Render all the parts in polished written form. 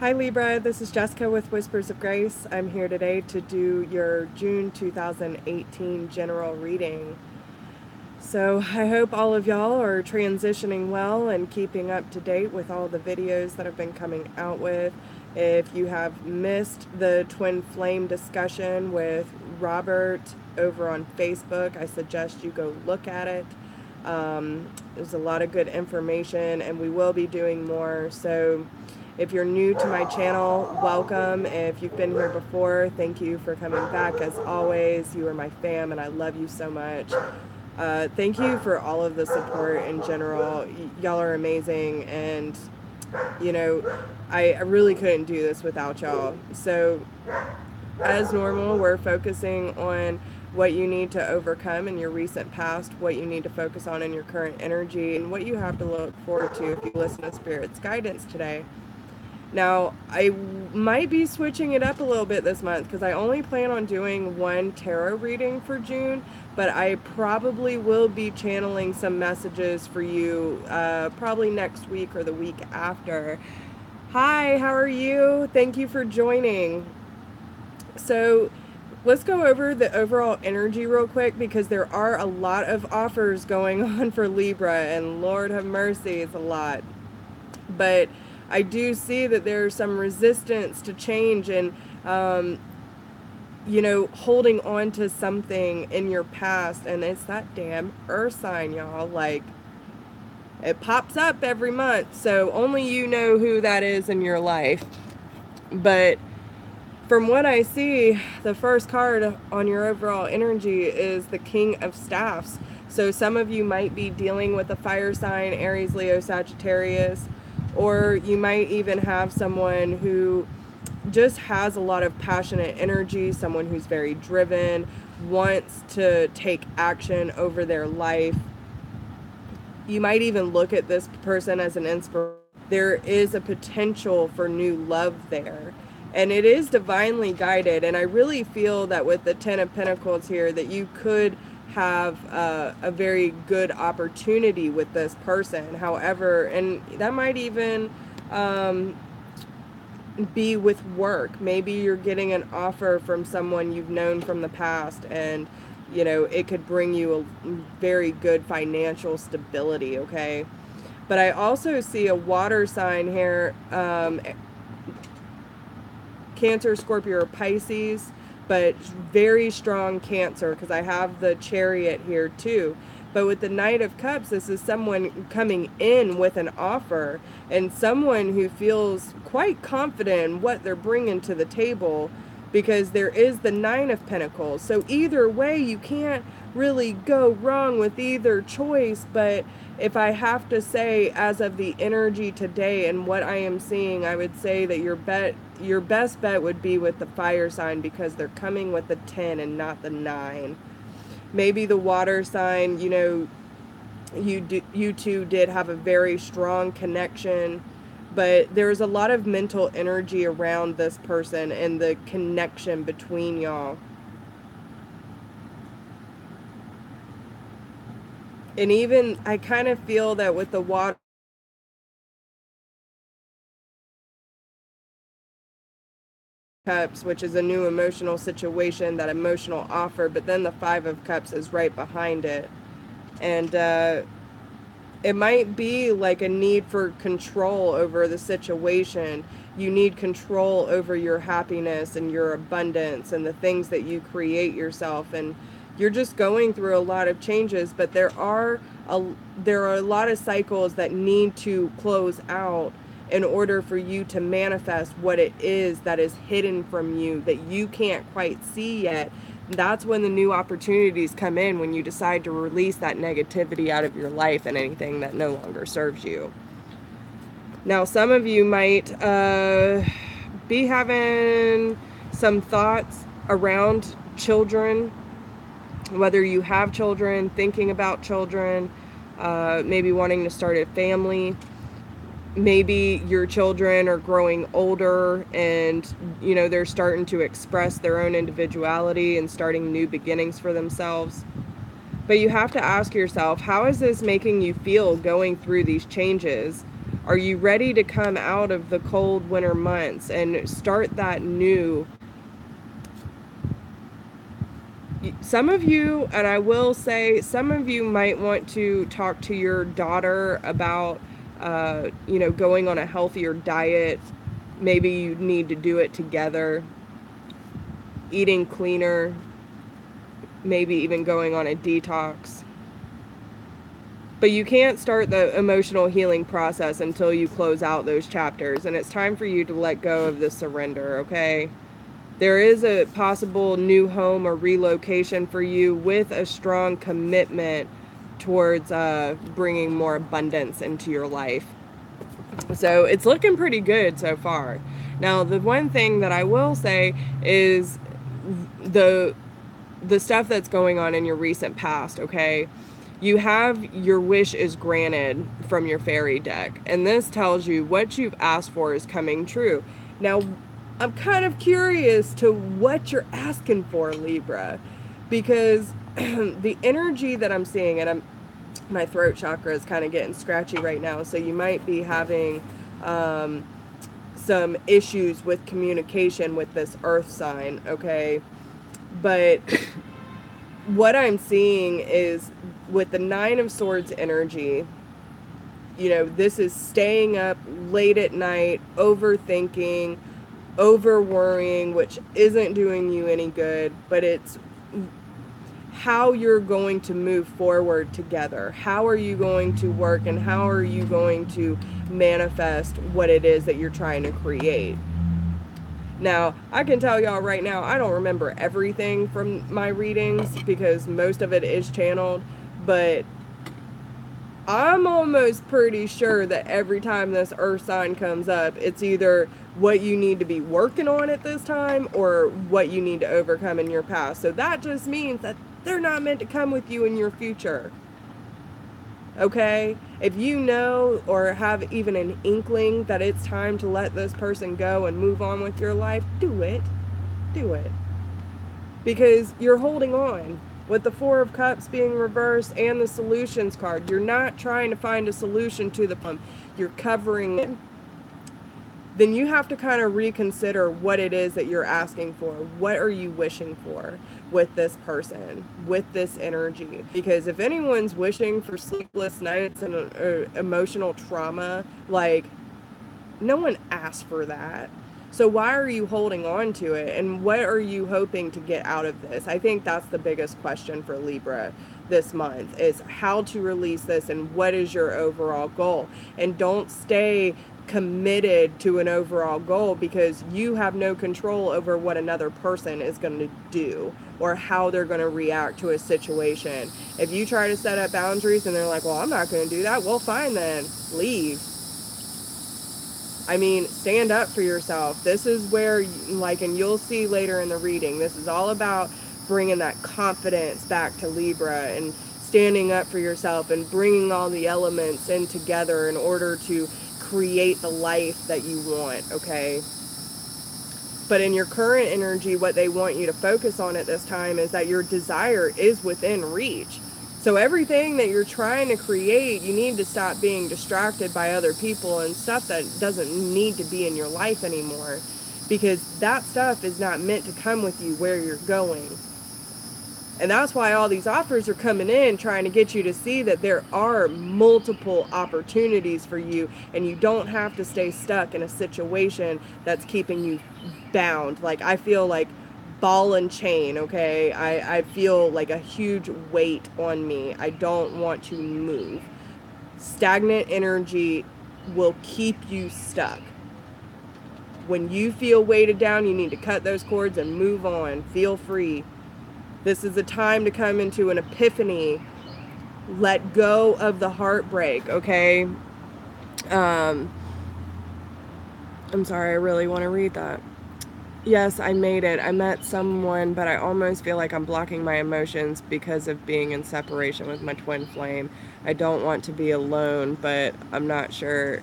Hi Libra, this is Jessica with Whispers of Grace. I'm here today to do your June 2018 general reading. So I hope all of y'all are transitioning well and keeping up to date with all the videos that I've been coming out with. If you have missed the twin flame discussion with Robert over on Facebook, I suggest you go look at it. There's a lot of good information, and we will be doing more. So if you're new to my channel, welcome. If you've been here before, thank you for coming back. As always, you are my fam, and I love you so much. Thank you for all of the support in general. Y'all are amazing, and you know, I really couldn't do this without y'all. So as normal, we're focusing on what you need to overcome in your recent past, what you need to focus on in your current energy, and what you have to look forward to if you listen to Spirit's guidance today. Now, I might be switching it up a little bit this month because I only plan on doing one tarot reading for June, but I probably will be channeling some messages for you probably next week or the week after. Hi, how are you? Thank you for joining. So let's go over the overall energy real quick because there are a lot of offers going on for Libra, and Lord have mercy, it's a lot. But I do see that there's some resistance to change and, holding on to something in your past. And it's that damn earth sign, y'all. Like, it pops up every month. So only you know who that is in your life. But from what I see, the first card on your overall energy is the King of Staffs. So some of you might be dealing with a fire sign, Aries, Leo, Sagittarius, or you might even have someone who just has a lot of passionate energy, someone who's very driven, wants to take action over their life. You might even look at this person as an inspiration. There is a potential for new love there. And it is divinely guided. And I really feel that with the Ten of Pentacles here, that you could have a very good opportunity with this person. However, and that might even be with work. Maybe you're getting an offer from someone you've known from the past, and it could bring you a very good financial stability, okay? But I also see a water sign here, Cancer, Scorpio, or Pisces, but very strong Cancer, because I have the Chariot here too. But with the Knight of Cups, this is someone coming in with an offer, and someone who feels quite confident in what they're bringing to the table, because there is the Nine of Pentacles. So either way, you can't really go wrong with either choice. But if I have to say, as of the energy today and what I am seeing, I would say that your best bet would be with the fire sign, because they're coming with the 10 and not the 9. Maybe the water sign, you two did have a very strong connection, but there's a lot of mental energy around this person and the connection between y'all. And even I kind of feel that with the water Cups, which is a new emotional situation, that emotional offer, but then the Five of Cups is right behind it. And it might be like a need for control over the situation. You need control over your happiness and your abundance and the things that you create yourself. And you're just going through a lot of changes, but there are a lot of cycles that need to close out in order for you to manifest what it is that is hidden from you, that you can't quite see yet. That's when the new opportunities come in, when you decide to release that negativity out of your life and anything that no longer serves you. Now, some of you might be having some thoughts around children, whether you have children, thinking about children, maybe wanting to start a family. Maybe your children are growing older and, they're starting to express their own individuality and starting new beginnings for themselves. But you have to ask yourself, how is this making you feel going through these changes? Are you ready to come out of the cold winter months and start that new? Some of you, and I will say, some of you might want to talk to your daughter about, going on a healthier diet. Maybe you need to do it together. Eating cleaner, maybe even going on a detox. But you can't start the emotional healing process until you close out those chapters, and it's time for you to let go of the surrender, okay? There is a possible new home or relocation for you with a strong commitment towards bringing more abundance into your life. So it's looking pretty good so far. Now, the one thing that I will say is the stuff that's going on in your recent past, okay? You have your wish is granted from your fairy deck, and this tells you what you've asked for is coming true. Now, I'm kind of curious to what you're asking for, Libra, because the energy that I'm seeing, and my throat chakra is kind of getting scratchy right now, so you might be having some issues with communication with this earth sign, okay? But what I'm seeing is with the Nine of Swords energy, this is staying up late at night, overthinking, over worrying, which isn't doing you any good, but it's how you're going to move forward together. How are you going to work, and how are you going to manifest what it is that you're trying to create? Now, I can tell y'all right now, I don't remember everything from my readings because most of it is channeled, but I'm almost pretty sure that every time this earth sign comes up, it's either what you need to be working on at this time or what you need to overcome in your past. So that just means that they're not meant to come with you in your future. Okay? If you know or have even an inkling that it's time to let this person go and move on with your life, do it. Do it. Because you're holding on. With the Four of Cups being reversed and the solutions card, you're not trying to find a solution to the problem. You're covering it. Then you have to kind of reconsider what it is that you're asking for. What are you wishing for with this person, with this energy? Because if anyone's wishing for sleepless nights and emotional trauma, like, no one asked for that. So why are you holding on to it? And what are you hoping to get out of this? I think that's the biggest question for Libra this month, is how to release this and what is your overall goal. And don't stay committed to an overall goal because you have no control over what another person is going to do or how they're going to react to a situation. If you try to set up boundaries and they're like, well, I'm not going to do that, well, fine then, leave. I mean, stand up for yourself. This is where, and you'll see later in the reading, this is all about bringing that confidence back to Libra and standing up for yourself and bringing all the elements in together in order to create the life that you want, okay? But in your current energy, what they want you to focus on at this time is that your desire is within reach. So everything that you're trying to create, you need to stop being distracted by other people and stuff that doesn't need to be in your life anymore, because that stuff is not meant to come with you where you're going. And that's why all these offers are coming in, trying to get you to see that there are multiple opportunities for you, and you don't have to stay stuck in a situation that's keeping you bound. Like, I feel like ball and chain, okay? I feel like a huge weight on me. I don't want to move. Stagnant energy will keep you stuck. When you feel weighted down, you need to cut those cords and move on. Feel free. This is a time to come into an epiphany. Let go of the heartbreak, okay? I'm sorry, I really want to read that. Yes, I made it. I met someone, but I almost feel like I'm blocking my emotions because of being in separation with my twin flame. I don't want to be alone, but I'm not sure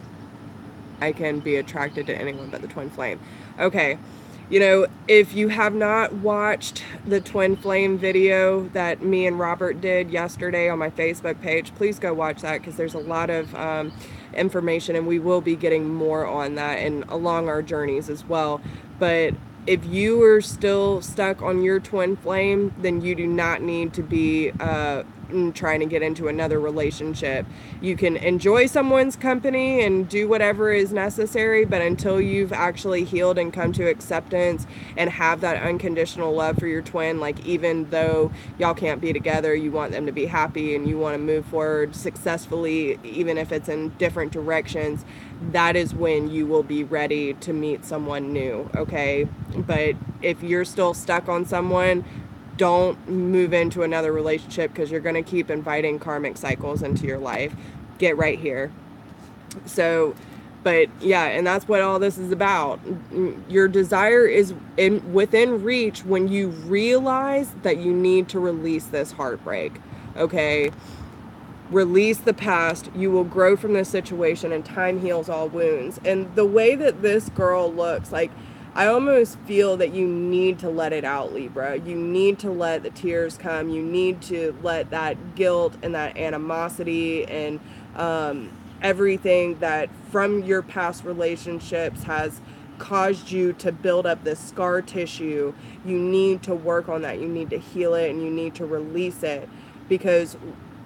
I can be attracted to anyone but the twin flame. Okay. You know, if you have not watched the twin flame video that me and Robert did yesterday on my Facebook page, please go watch that, because there's a lot of information, and we will be getting more on that and along our journeys as well. But if you are still stuck on your twin flame, then you do not need to be trying to get into another relationship. You can enjoy someone's company and do whatever is necessary, but until you've actually healed and come to acceptance and have that unconditional love for your twin, like, even though y'all can't be together, you want them to be happy and you want to move forward successfully, even if it's in different directions, that is when you will be ready to meet someone new, okay? But if you're still stuck on someone, don't move into another relationship, because you're going to keep inviting karmic cycles into your life. Get right here. So, but yeah, and that's what all this is about. Your desire is within reach when you realize that you need to release this heartbreak, okay? Release the past. You will grow from this situation, and time heals all wounds. And the way that this girl looks, like, I almost feel that you need to let it out, Libra. You need to let the tears come. You need to let that guilt and that animosity and everything that from your past relationships has caused you to build up this scar tissue. You need to work on that. You need to heal it, and you need to release it, because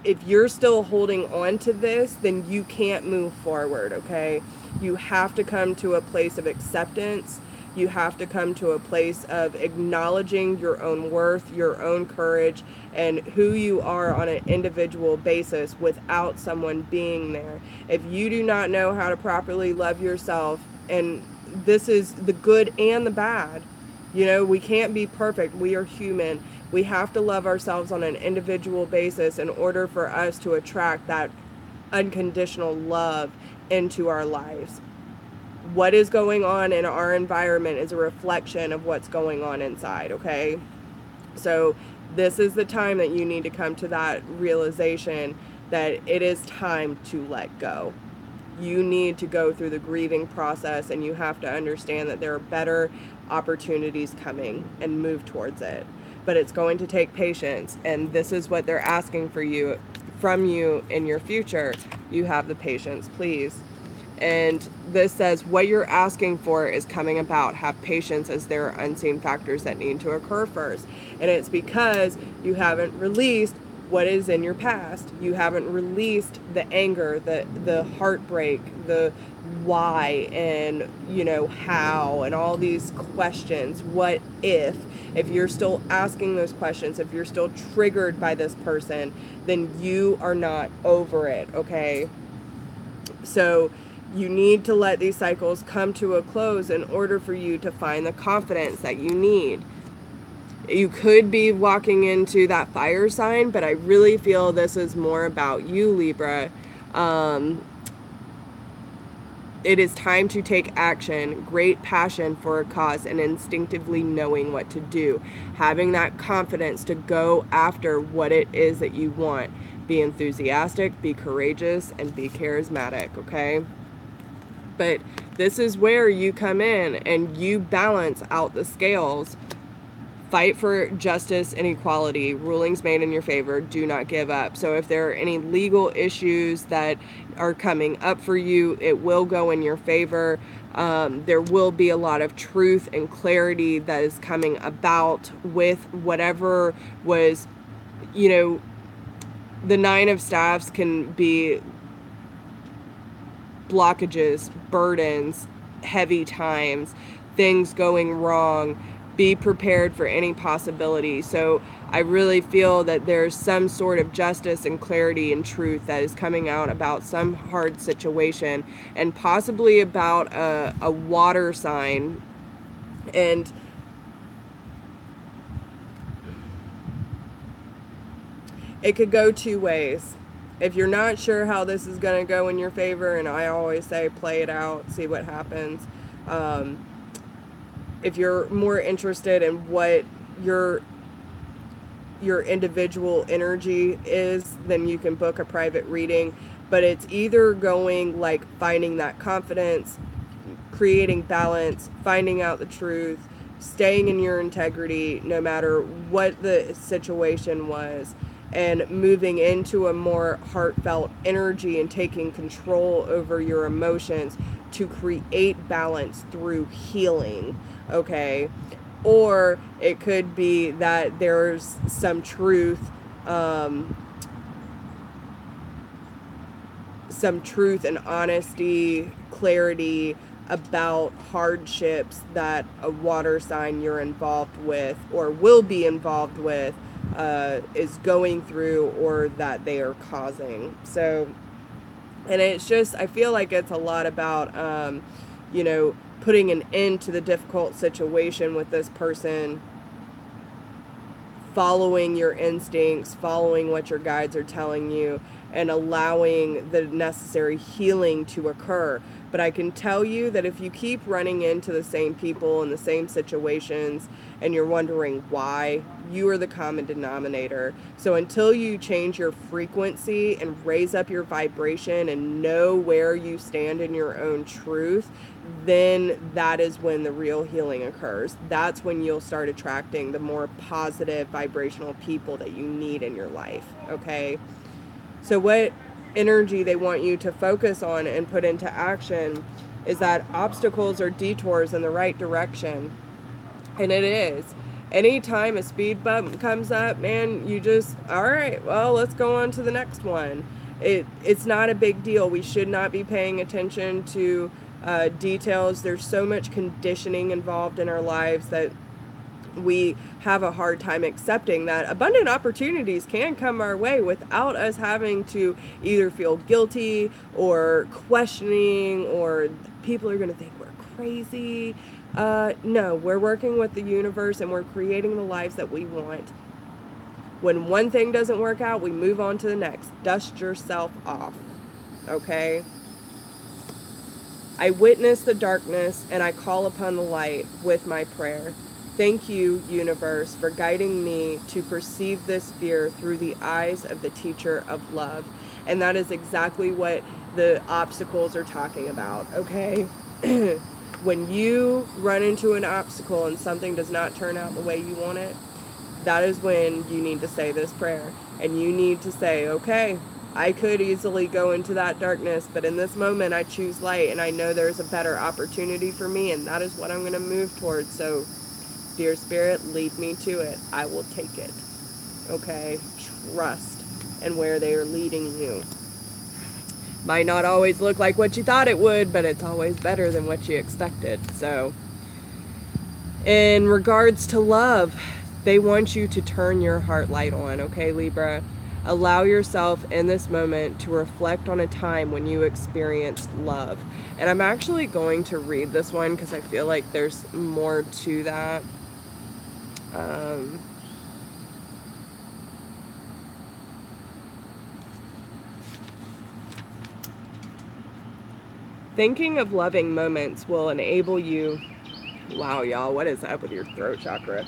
if you're still holding on to this, then you can't move forward, okay? You have to come to a place of acceptance. You have to come to a place of acknowledging your own worth, your own courage, and who you are on an individual basis without someone being there. If you do not know how to properly love yourself, and this is the good and the bad, you know, we can't be perfect. We are human. We have to love ourselves on an individual basis in order for us to attract that unconditional love into our lives. What is going on in our environment is a reflection of what's going on inside, okay? So this is the time that you need to come to that realization that it is time to let go. You need to go through the grieving process, and you have to understand that there are better opportunities coming, and move towards it. But it's going to take patience, and this is what they're asking from you in your future. You have the patience, please. And this says what you're asking for is coming about. Have patience, as there are unseen factors that need to occur first. And it's because you haven't released what is in your past. You haven't released the anger, the heartbreak, the why, and, you know, how, and all these questions. What if you're still asking those questions, if you're still triggered by this person, then you are not over it, okay? So you need to let these cycles come to a close in order for you to find the confidence that you need. You could be walking into that fire sign, but I really feel this is more about you, Libra. It is time to take action, great passion for a cause, and instinctively knowing what to do. Having that confidence to go after what it is that you want. Be enthusiastic, be courageous, and be charismatic, okay? But this is where you come in and you balance out the scales. Fight for justice and equality. Rulings made in your favor. Do not give up. So if there are any legal issues that are coming up for you, it will go in your favor. There will be a lot of truth and clarity that is coming about with whatever was, you know, the Nine of Staffs can be blockages, burdens, heavy times, things going wrong. Be prepared for any possibility. So I really feel that there's some sort of justice and clarity and truth that is coming out about some hard situation, and possibly about a water sign. And it could go two ways. If you're not sure how this is going to go in your favor, and I always say play it out, see what happens. If you're more interested in what your individual energy is, then you can book a private reading. But it's either going like finding that confidence, creating balance, finding out the truth, staying in your integrity no matter what the situation was, and moving into a more heartfelt energy and taking control over your emotions to create balance through healing, okay? Or it could be that there's some truth, and honesty, clarity about hardships that a water sign you're involved with or will be involved with is going through, or that they are causing. So, and it's just, I feel like it's a lot about, putting an end to the difficult situation with this person, following your instincts, following what your guides are telling you, and allowing the necessary healing to occur. But I can tell you that if you keep running into the same people and the same situations and you're wondering why, you are the common denominator. So until you change your frequency and raise up your vibration and know where you stand in your own truth, then that is when the real healing occurs. That's when you'll start attracting the more positive vibrational people that you need in your life, okay? So what energy they want you to focus on and put into action is that obstacles or detours in the right direction. And it is. Anytime a speed bump comes up, man, you just, all right, well, let's go on to the next one. It's not a big deal. We should not be paying attention to details. There's so much conditioning involved in our lives that we have a hard time accepting that abundant opportunities can come our way without us having to either feel guilty or questioning, or people are going to think we're crazy. No, we're working with the universe and we're creating the lives that we want. When one thing doesn't work out, we move on to the next. Dust yourself off, okay? I witness the darkness and I call upon the light with my prayer. Thank you, universe, for guiding me to perceive this fear through the eyes of the teacher of love. And that is exactly what the obstacles are talking about, okay? When you run into an obstacle and something does not turn out the way you want it, that is when you need to say this prayer. And you need to say, okay, I could easily go into that darkness, but in this moment I choose light, and I know there's a better opportunity for me, and that is what I'm going to move towards. So, dear Spirit, lead me to it. I will take it. Okay? Trust in where they are leading you. Might not always look like what you thought it would, but it's always better than what you expected. So, in regards to love, they want you to turn your heart light on, okay, Libra? Allow yourself in this moment to reflect on a time when you experienced love. And I'm actually going to read this one because I feel like there's more to that. Thinking of loving moments will enable you. Wow, y'all, what is up with your throat chakra?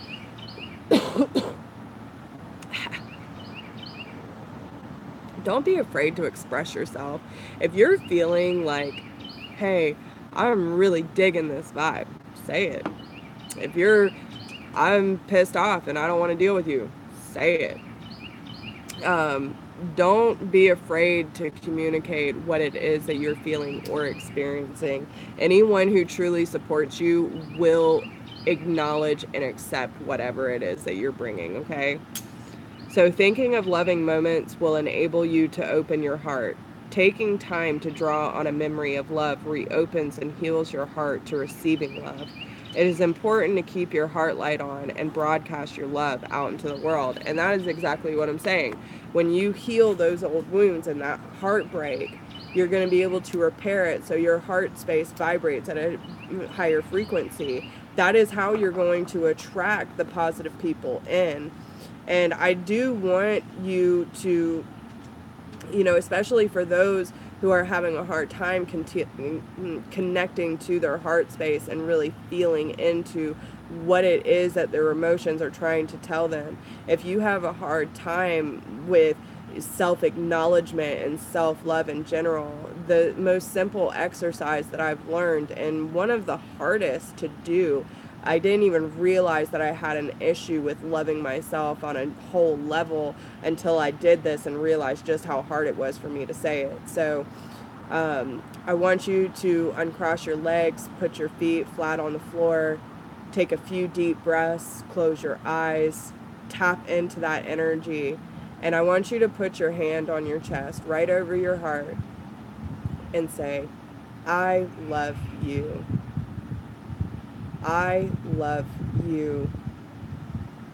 Don't be afraid to express yourself. If you're feeling like, hey, I'm really digging this vibe, say it. If I'm pissed off and I don't want to deal with you, say it. Don't be afraid to communicate what it is that you're feeling or experiencing. Anyone who truly supports you will acknowledge and accept whatever it is that you're bringing, okay? So thinking of loving moments will enable you to open your heart. Taking time to draw on a memory of love reopens and heals your heart to receiving love. It is important to keep your heart light on and broadcast your love out into the world. And that is exactly what I'm saying. When you heal those old wounds and that heartbreak, you're going to be able to repair it so your heart space vibrates at a higher frequency. That is how you're going to attract the positive people in. And I do want you to, especially for those who are having a hard time connecting to their heart space and really feeling into what it is that their emotions are trying to tell them. If you have a hard time with self-acknowledgement and self-love in general, the most simple exercise that I've learned, and one of the hardest to do, I didn't even realize that I had an issue with loving myself on a whole level until I did this and realized just how hard it was for me to say it. So I want you to uncross your legs, put your feet flat on the floor, take a few deep breaths, close your eyes, tap into that energy, and I want you to put your hand on your chest, right over your heart, and say, I love you. I love you.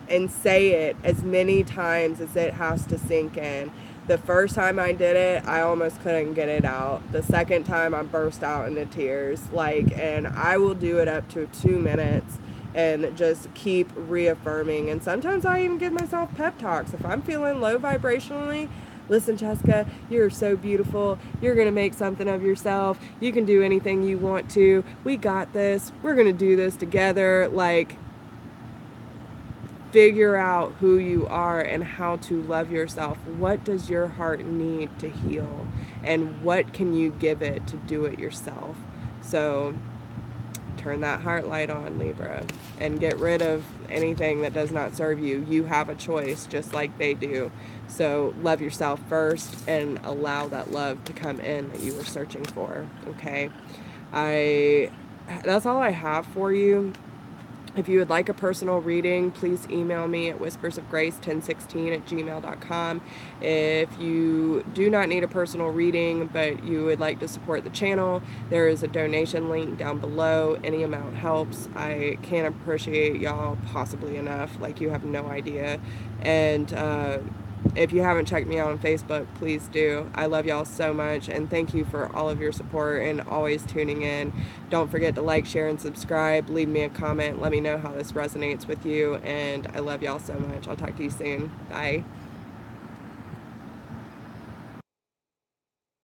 And say it as many times as it has to sink in. The first time I did it, I almost couldn't get it out. The second time, I burst out into tears. And I will do it up to 2 minutes and just keep reaffirming. And sometimes I even give myself pep talks. If I'm feeling low vibrationally, listen, Jessica, you're so beautiful. You're going to make something of yourself. You can do anything you want to. We got this. We're going to do this together. Figure out who you are and how to love yourself. What does your heart need to heal? And what can you give it to do it yourself? So turn that heart light on, Libra, and get rid of anything that does not serve you. You have a choice just like they do. So love yourself first and allow that love to come in that you were searching for. Okay? That's all I have for you. If you would like a personal reading, please email me at whispersofgrace1016@gmail.com. If you do not need a personal reading, but you would like to support the channel, there is a donation link down below. Any amount helps. I can't appreciate y'all possibly enough. You have no idea. And if you haven't checked me out on Facebook, please do. I love y'all so much, and thank you for all of your support and always tuning in. Don't forget to like, share, and subscribe. Leave me a comment. Let me know how this resonates with you, and I love y'all so much. I'll talk to you soon. Bye.